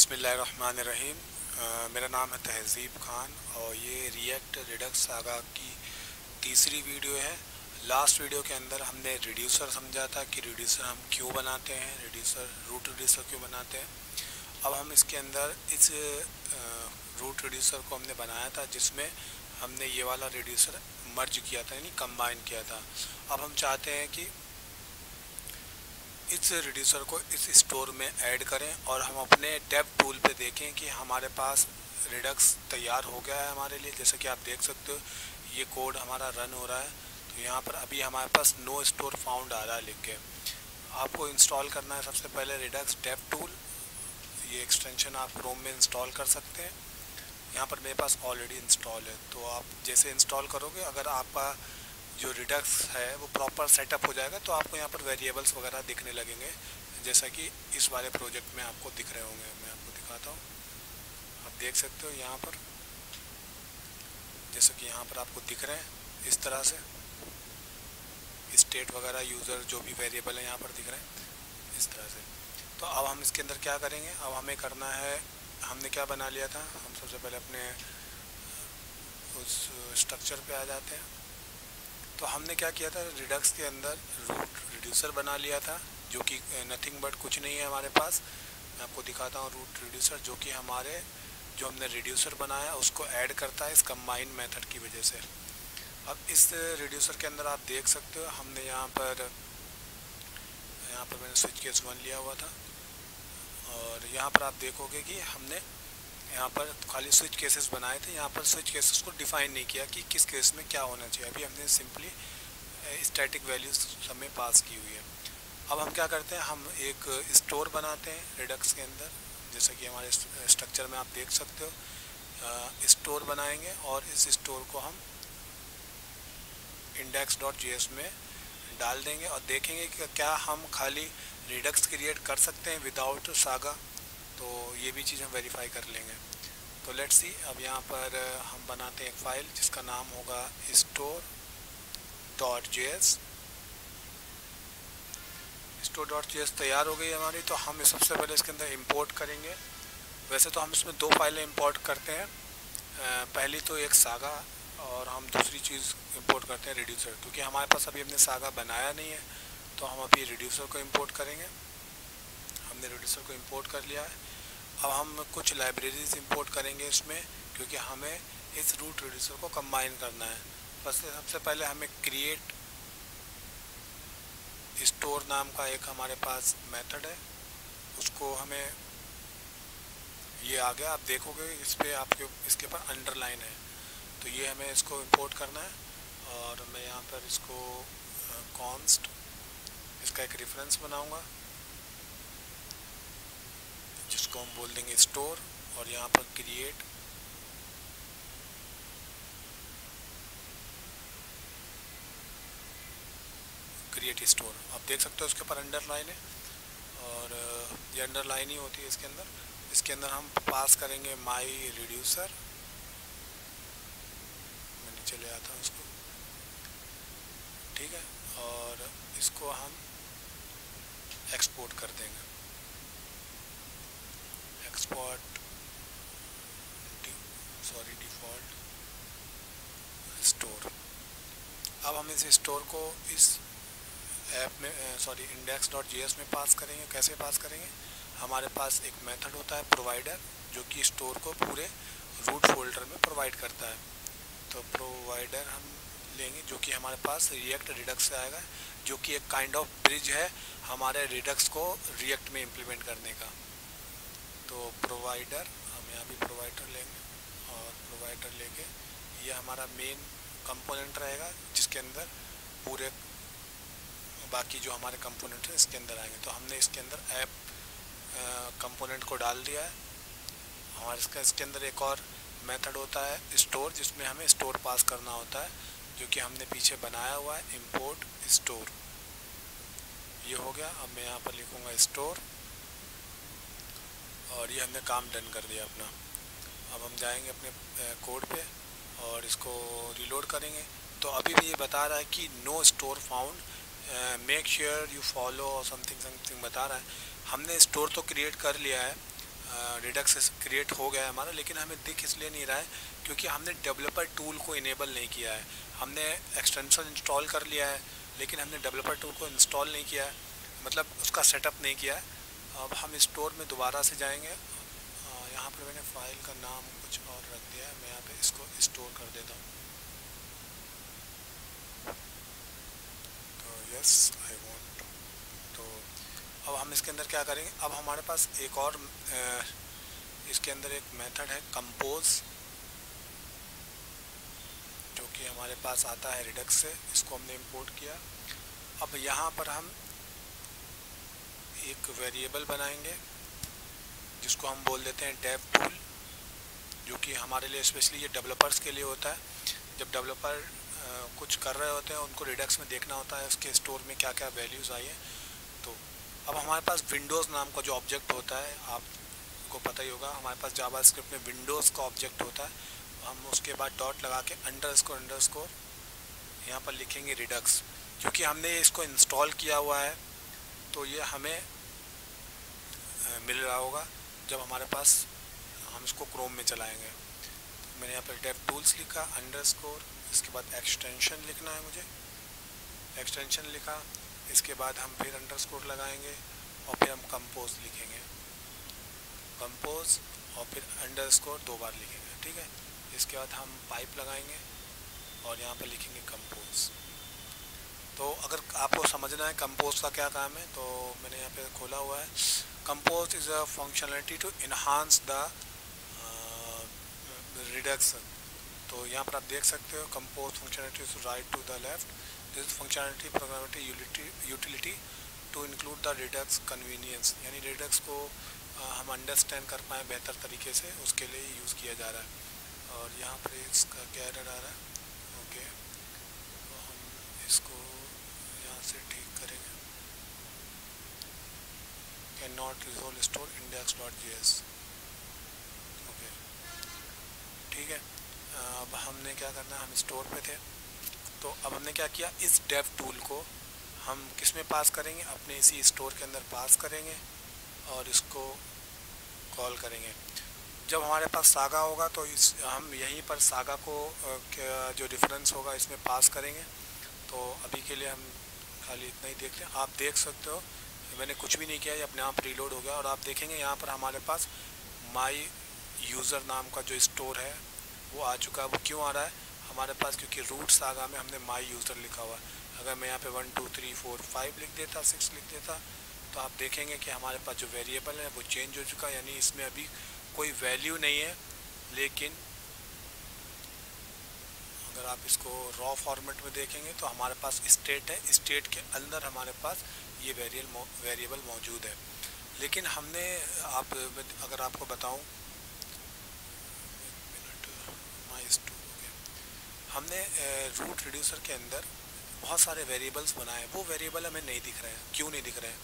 बिस्मिल्लाहिर्रहमानिर्रहीम। मेरा नाम है तहज़ीब खान और ये रिएक्ट रिडक्स सागा की तीसरी वीडियो है। लास्ट वीडियो के अंदर हमने रिड्यूसर समझा था कि रिड्यूसर हम क्यों बनाते हैं, रूट रिड्यूसर क्यों बनाते हैं। अब हम इसके अंदर इस रूट रिड्यूसर को हमने बनाया था जिसमें हमने ये वाला रिड्यूसर मर्ज किया था, यानी कंबाइन किया था। अब हम चाहते हैं कि इस रिड्यूसर को इस स्टोर में ऐड करें और हम अपने डेव टूल पे देखें कि हमारे पास रिडक्स तैयार हो गया है हमारे लिए। जैसे कि आप देख सकते हो ये कोड हमारा रन हो रहा है। तो यहाँ पर अभी हमारे पास नो स्टोर फाउंड आ रहा है लिख के। आपको इंस्टॉल करना है सबसे पहले रिडक्स डेव टूल। ये एक्सटेंशन आप क्रोम में इंस्टॉल कर सकते हैं। यहाँ पर मेरे पास ऑलरेडी इंस्टॉल है। तो आप जैसे इंस्टॉल करोगे, अगर आपका जो रिडक्स है वो प्रॉपर सेटअप हो जाएगा तो आपको यहाँ पर वेरिएबल्स वगैरह दिखने लगेंगे, जैसा कि इस वाले प्रोजेक्ट में आपको दिख रहे होंगे। मैं आपको दिखाता हूँ, आप देख सकते हो यहाँ पर, जैसा कि यहाँ पर आपको दिख रहे हैं इस तरह से स्टेट वगैरह यूज़र जो भी वेरिएबल है यहाँ पर दिख रहे हैं इस तरह से। तो अब हम इसके अंदर क्या करेंगे, अब हमें करना है, हमने क्या बना लिया था, हम सबसे पहले अपने उस स्ट्रक्चर पे आ जाते हैं। तो हमने क्या किया था, रिडक्स के अंदर रूट रिड्यूसर बना लिया था जो कि नथिंग बट कुछ नहीं है हमारे पास। मैं आपको दिखाता हूँ रूट रिड्यूसर, जो कि हमारे जो हमने रिड्यूसर बनाया उसको ऐड करता है इस कंबाइन मेथड की वजह से। अब इस रिड्यूसर के अंदर आप देख सकते हो हमने यहाँ पर मैंने स्विच केस 1 लिया हुआ था और यहाँ पर आप देखोगे कि हमने यहाँ पर खाली स्विच केसेस बनाए थे। यहाँ पर स्विच केसेस को डिफाइन नहीं किया कि किस केस में क्या होना चाहिए। अभी हमने सिंपली स्टैटिक वैल्यूज सब में पास की हुई है। अब हम क्या करते हैं, हम एक स्टोर बनाते हैं रिडक्स के अंदर, जैसा कि हमारे स्ट्रक्चर में आप देख सकते हो। स्टोर बनाएंगे और इस स्टोर को हम index.js में डाल देंगे और देखेंगे कि क्या हम खाली रिडक्स क्रिएट कर सकते हैं विदाउट सागा। तो ये भी चीज़ हम वेरीफाई कर लेंगे। तो लेट्स सी, अब यहाँ पर हम बनाते हैं एक फ़ाइल जिसका नाम होगा store.js। store.js तैयार हो गई हमारी। तो हम सबसे पहले इसके अंदर इंपोर्ट करेंगे। वैसे तो हम इसमें 2 फाइलें इंपोर्ट करते हैं, पहली तो एक सागा और हम दूसरी चीज़ इंपोर्ट करते हैं रिड्यूसर, क्योंकि हमारे पास अभी हमने सागा बनाया नहीं है। तो हम अभी रिड्यूसर को इंपोर्ट करेंगे। हमने रिड्यूसर को इंपोर्ट कर लिया है। अब हम कुछ लाइब्रेरीज इंपोर्ट करेंगे इसमें, क्योंकि हमें इस रूट रिड्यूसर को कंबाइन करना है। बस सबसे पहले हमें क्रिएट स्टोर नाम का एक हमारे पास मेथड है, उसको हमें, ये आ गया, आप देखोगे इस पर आपके इसके पर अंडरलाइन है। तो ये हमें इसको इंपोर्ट करना है और मैं यहाँ पर इसको कॉन्स्ट इसका एक रेफरेंस बनाऊंगा जिसको हम बोल देंगे स्टोर, और यहाँ पर क्रिएट स्टोर। आप देख सकते हो उसके ऊपर अंडरलाइन है और ये अंडरलाइन ही होती है इसके अंदर। इसके अंदर हम पास करेंगे माई रिड्यूसर। मैं नीचे ले आता हूँ इसको, ठीक है, और इसको हम एक्सपोर्ट कर देंगे। Export default store. अब हम इस स्टोर को इस ऐप में index.js में पास करेंगे। कैसे पास करेंगे, हमारे पास एक मेथड होता है प्रोवाइडर जो कि स्टोर को पूरे रूट फोल्डर में प्रोवाइड करता है। तो प्रोवाइडर हम लेंगे जो कि हमारे पास रिएक्ट रिडक्स से आएगा, जो कि एक काइंड ऑफ ब्रिज है हमारे रिडक्स को रिएक्ट में इम्प्लीमेंट करने का। तो प्रोवाइडर, हम यहाँ भी प्रोवाइडर लेंगे और प्रोवाइडर लेके ये हमारा मेन कंपोनेंट रहेगा जिसके अंदर पूरे बाकी जो हमारे कंपोनेंट हैं इसके अंदर आएंगे। तो हमने इसके अंदर ऐप कंपोनेंट को डाल दिया है। हमारे इसके अंदर एक और मेथड होता है स्टोर, जिसमें हमें स्टोर पास करना होता है, जो कि हमने पीछे बनाया हुआ है इंपोर्ट स्टोर। ये हो गया। अब मैं यहाँ पर लिखूँगा स्टोर और ये हमने काम डन कर दिया अपना। अब हम जाएंगे अपने कोड पे और इसको रीलोड करेंगे। तो अभी भी ये बता रहा है कि no store found, make sure you follow और समथिंग बता रहा है। हमने स्टोर तो क्रिएट कर लिया है रिडक्स क्रिएट हो गया है हमारा, लेकिन हमें दिख इसलिए नहीं रहा है क्योंकि हमने डेवलपर टूल को इनेबल नहीं किया है। हमने एक्सटेंशन इंस्टॉल कर लिया है लेकिन हमने डेवलपर टूल को इंस्टॉल नहीं किया है, मतलब उसका सेटअप नहीं किया है। अब हम स्टोर में दोबारा से जाएंगे। यहाँ पर मैंने फाइल का नाम कुछ और रख दिया है, मैं यहाँ पे इसको स्टोर कर देता हूँ। तो यस आई वांट, तो अब हम इसके अंदर क्या करेंगे, अब हमारे पास एक और इसके अंदर एक मेथड है कंपोज, जो कि हमारे पास आता है रिडक्स से, इसको हमने इंपोर्ट किया। अब यहाँ पर हम एक वेरिएबल बनाएंगे जिसको हम बोल देते हैं डेव टूल, जो कि हमारे लिए स्पेशली ये डेवलपर्स के लिए होता है। जब डेवलपर कुछ कर रहे होते हैं उनको रिडक्स में देखना होता है उसके स्टोर में क्या क्या वैल्यूज़ आई हैं। तो अब हमारे पास विंडोज़ नाम का जो ऑब्जेक्ट होता है, आपको पता ही होगा, हमारे पास जावास्क्रिप्ट में विंडोज़ का ऑब्जेक्ट होता है। हम उसके बाद डॉट लगा के अंडरस्कोर यहाँ पर लिखेंगे रिडक्स, क्योंकि हमने इसको इंस्टॉल किया हुआ है तो ये हमें मिल रहा होगा जब हमारे पास हम इसको क्रोम में चलाएंगे। तो मैंने यहाँ पर डेव टूल्स लिखा अंडरस्कोर, इसके बाद एक्सटेंशन लिखना है मुझे, एक्सटेंशन लिखा, इसके बाद हम फिर अंडरस्कोर लगाएंगे और फिर हम कंपोज लिखेंगे, कंपोज और फिर अंडरस्कोर 2 बार लिखेंगे, ठीक है। इसके बाद हम पाइप लगाएंगे और यहाँ पर लिखेंगे कंपोज। तो अगर आपको समझना है कंपोज का क्या काम है तो मैंने यहाँ पे खोला हुआ है, compose is a functionality to enhance the Redux. तो यहाँ पर आप देख सकते हो compose functionality to write to the left, this functionality programmatic utility to include the Redux convenience, यानी रिडक्स को हम अंडरस्टैंड कर पाएँ बेहतर तरीके से, उसके लिए यूज़ किया जा रहा है। और यहाँ पर इसका क्या एरर आ रहा है, ओके, तो हम इसको यहाँ से ठीक करेंगे, can not resolve store index.js, okay, ठीक है। अब हमने क्या करना है, हम स्टोर पे थे तो अब हमने क्या किया, इस डेव टूल को हम किस में पास करेंगे, अपने इसी स्टोर के अंदर पास करेंगे और इसको कॉल करेंगे। जब हमारे पास सागा होगा तो हम यहीं पर सागा को जो डिफरेंस होगा इसमें पास करेंगे। तो अभी के लिए हम खाली इतना ही देखते हैं। आप देख सकते हो मैंने कुछ भी नहीं किया, ये अपने आप रीलोड हो गया और आप देखेंगे यहाँ पर हमारे पास माई यूज़र नाम का जो स्टोर है वो आ चुका है। वो क्यों आ रहा है हमारे पास, क्योंकि रूट सागा में हमने माई यूज़र लिखा हुआ है। अगर मैं यहाँ पे 1 2 3 4 5 लिख देता, 6 लिख देता, तो आप देखेंगे कि हमारे पास जो वेरिएबल है वो चेंज हो चुका है, यानी इसमें अभी कोई वैल्यू नहीं है। लेकिन अगर आप इसको रॉ फॉर्मेट में देखेंगे तो हमारे पास स्टेट है, स्टेट के अंदर हमारे पास ये वेरिएबल मौजूद है। लेकिन हमने अगर आपको बताऊं, हमने रूट रिड्यूसर के अंदर बहुत सारे वेरिएबल्स बनाए, वो वेरिएबल हमें नहीं दिख रहे हैं। क्यों नहीं दिख रहे हैं,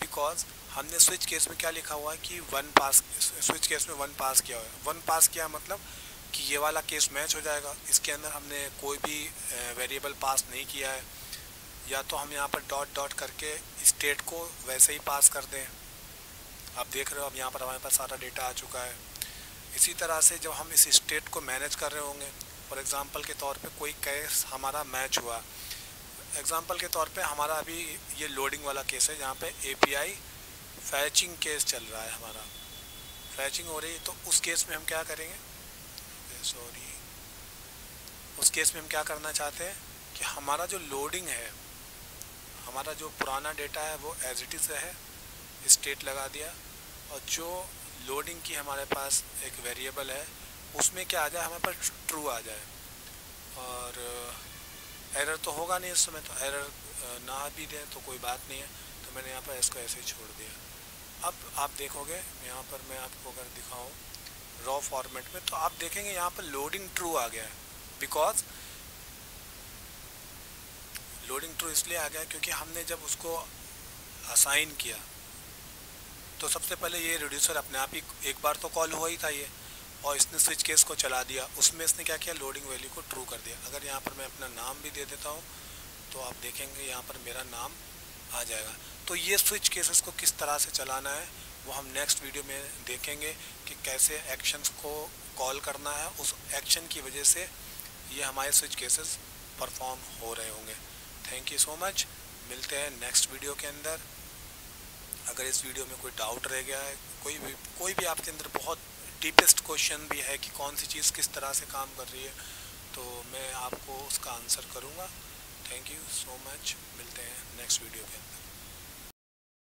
बिकॉज हमने स्विच केस में क्या लिखा हुआ है कि 1 पास, स्विच केस में 1 पास किया हुआ है। 1 पास किया मतलब कि ये वाला केस मैच हो जाएगा, इसके अंदर हमने कोई भी वेरिएबल पास नहीं किया है। या तो हम यहाँ पर डॉट डॉट करके स्टेट को वैसे ही पास कर दें। आप देख रहे हो अब यहाँ पर हमारे पास सारा डेटा आ चुका है। इसी तरह से जब हम इस स्टेट को मैनेज कर रहे होंगे, फॉर एग्ज़ाम्पल के तौर पे कोई केस हमारा मैच हुआ, एग्ज़ाम्पल के तौर पे हमारा अभी ये लोडिंग वाला केस है जहाँ पे API फैचिंग केस चल रहा है, हमारा फैचिंग हो रही है। तो उस केस में हम क्या करेंगे, सॉरी, उस केस में हम क्या करना चाहते हैं कि हमारा जो लोडिंग है, हमारा जो पुराना डेटा है वो एज इट इज़ है, स्टेट लगा दिया, और जो लोडिंग की हमारे पास एक वेरिएबल है उसमें क्या आ जाए, हमारे पास ट्रू आ जाए। और एरर तो होगा नहीं इस समय, तो एरर ना भी दें तो कोई बात नहीं है। तो मैंने यहाँ पर इसको ऐसे ही छोड़ दिया। अब आप देखोगे यहाँ पर मैं आपको अगर दिखाऊँ रॉ फॉर्मेट में, तो आप देखेंगे यहाँ पर लोडिंग ट्रू आ गया है। बिकॉज लोडिंग ट्रू इसलिए आ गया क्योंकि हमने जब उसको असाइन किया तो सबसे पहले ये रिड्यूसर अपने आप ही एक बार तो कॉल हुआ ही था ये, और इसने स्विच केस को चला दिया, उसमें इसने क्या किया, लोडिंग वैल्यू को ट्रू कर दिया। अगर यहाँ पर मैं अपना नाम भी दे देता हूँ तो आप देखेंगे यहाँ पर मेरा नाम आ जाएगा। तो ये स्विच केसेस को किस तरह से चलाना है वो हम नेक्स्ट वीडियो में देखेंगे कि कैसे एक्शंस को कॉल करना है। उस एक्शन की वजह से ये हमारे स्विच केसेस परफॉर्म हो रहे होंगे। थैंक यू सो मच, मिलते हैं नेक्स्ट वीडियो के अंदर। अगर इस वीडियो में कोई डाउट रह गया है, कोई भी आपके अंदर बहुत डीपेस्ट क्वेश्चन भी है कि कौन सी चीज़ किस तरह से काम कर रही है, तो मैं आपको उसका आंसर करूँगा। थैंक यू सो मच, मिलते हैं नेक्स्ट वीडियो के अंदर।